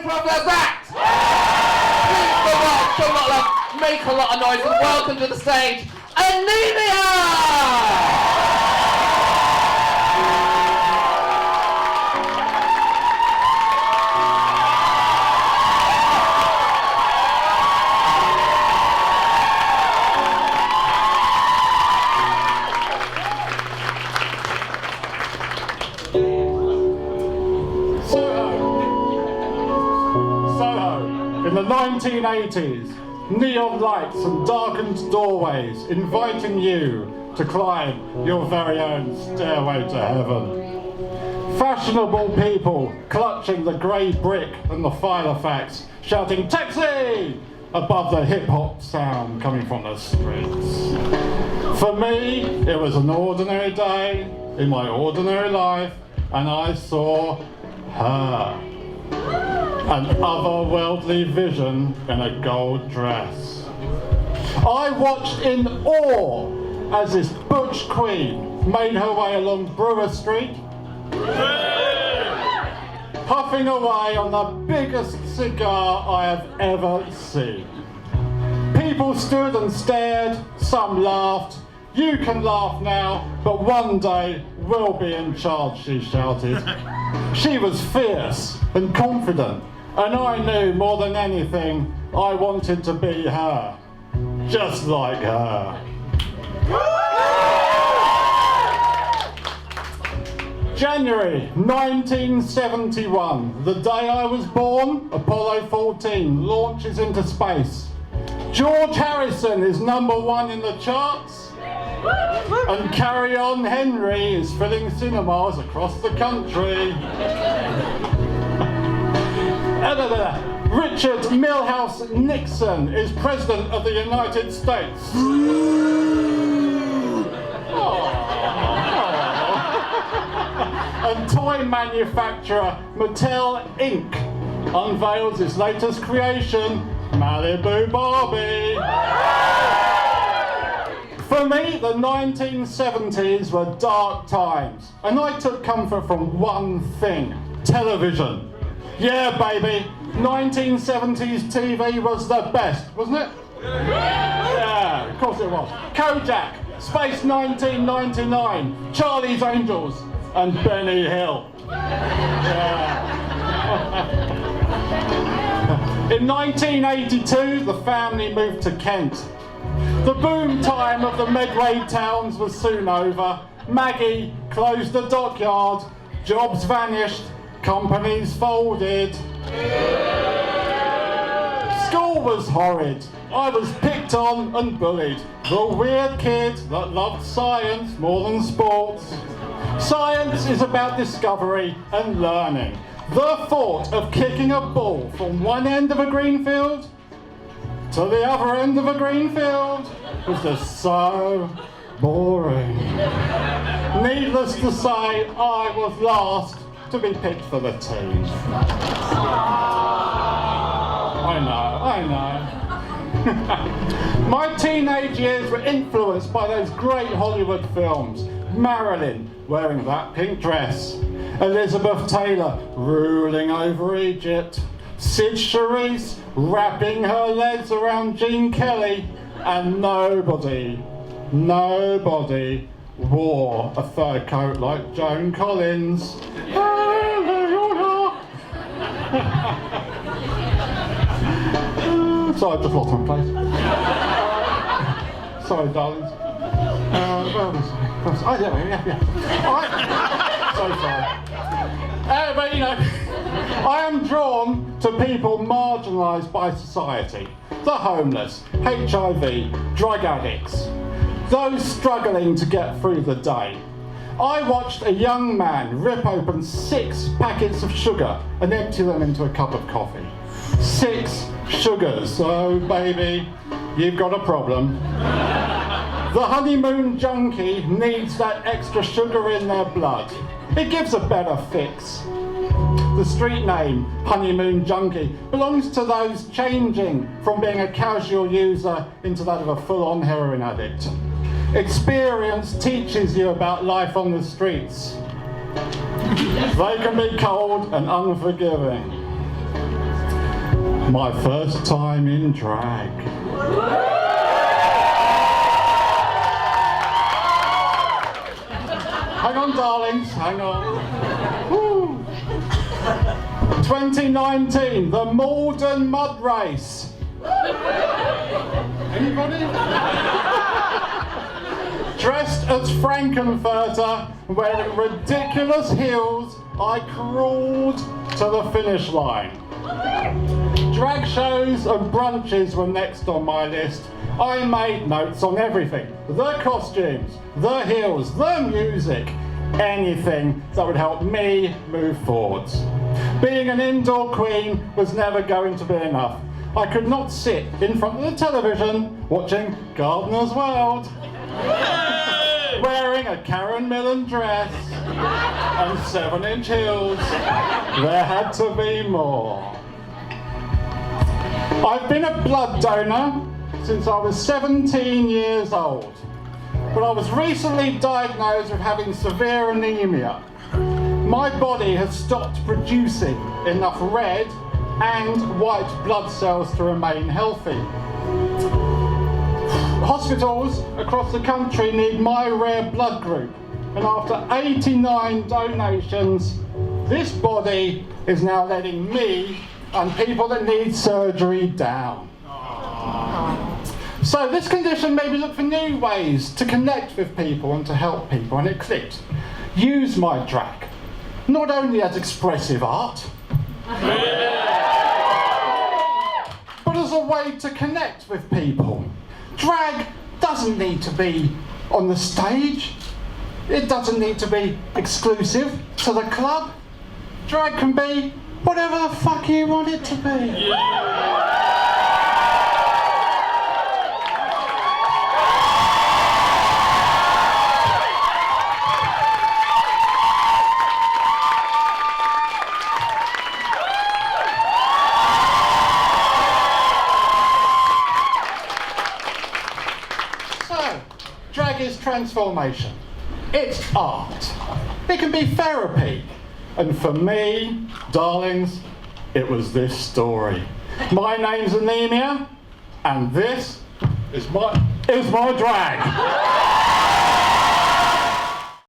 applause for that! Please come on, show a lot of love, make a lot of noise, and welcome to the stage, Nemia! In the 1980s, neon lights and darkened doorways inviting you to climb your very own stairway to heaven. Fashionable people clutching the grey brick and the Filofax, shouting "Taxi!" above the hip-hop sound coming from the streets. For me, it was an ordinary day in my ordinary life, and I saw her. An otherworldly vision in a gold dress. I watched in awe as this butch queen made her way along Brewer Street, puffing away on the biggest cigar I have ever seen. People stood and stared, some laughed. "You can laugh now, but one day we'll be in charge," she shouted. She was fierce and confident, and I knew more than anything I wanted to be her, just like her. January 1971, the day I was born, Apollo 14 launches into space. George Harrison is #1 in the charts, and Carry On Henry is filling cinemas across the country. Richard Milhouse Nixon is President of the United States. And toy manufacturer Mattel Inc. unveils its latest creation, Malibu Barbie. For me, the 1970s were dark times, and I took comfort from one thing: television. Yeah, baby, 1970s TV was the best, wasn't it? Yeah, of course it was. Kojak, Space 1999, Charlie's Angels, and Benny Hill. Yeah. In 1982, the family moved to Kent. The boom time of the Medway towns was soon over. Maggie closed the dockyard, jobs vanished, companies folded. School was horrid. I was picked on and bullied. The weird kid that loved science more than sports. Science is about discovery and learning. The thought of kicking a ball from one end of a green field to the other end of a green field was just so boring. Needless to say, I was last to be picked for the team. I know. My teenage years were influenced by those great Hollywood films. Marilyn wearing that pink dress, Elizabeth Taylor ruling over Egypt, Sid Charisse wrapping her legs around Gene Kelly, and nobody wore a fur coat like Joan Collins. Sorry, I just lost my place. Sorry, darlings. Yeah. All right. So sorry. But you know, I am drawn to people marginalised by society. The homeless, HIV, drug addicts, those struggling to get through the day. I watched a young man rip open 6 packets of sugar and empty them into a cup of coffee. 6 sugars. Oh, baby, you've got a problem. The honeymoon junkie needs that extra sugar in their blood. It gives a better fix. The street name, Honeymoon Junkie, belongs to those changing from being a casual user into that of a full-on heroin addict. Experience teaches you about life on the streets. They can be cold and unforgiving. My first time in drag. Hang on, darlings, hang on. Woo. 2019, the Malden Mud Race. Anybody? Dressed as Frankenfurter, wearing ridiculous heels, I crawled to the finish line. Drag shows and brunches were next on my list. I made notes on everything. The costumes, the heels, the music, anything that would help me move forwards. Being an indoor queen was never going to be enough. I could not sit in front of the television watching Gardener's World, wearing a Karen Millen dress and 7-inch heels. There had to be more. I've been a blood donor since I was 17 years old, but I was recently diagnosed with having severe anemia. My body has stopped producing enough red and white blood cells to remain healthy. Hospitals across the country need my rare blood group, and after 89 donations, this body is now letting me and people that need surgery down. So this condition made me look for new ways to connect with people and to help people, and it clicked. Use my drag, not only as expressive art, but as a way to connect with people. Drag doesn't need to be on the stage. It doesn't need to be exclusive to the club. Drag can be whatever the fuck you want it to be. So, drag is transformation. It's art. It can be therapy. And for me, darlings, it was this story. My name's Nemia, and this is my drag.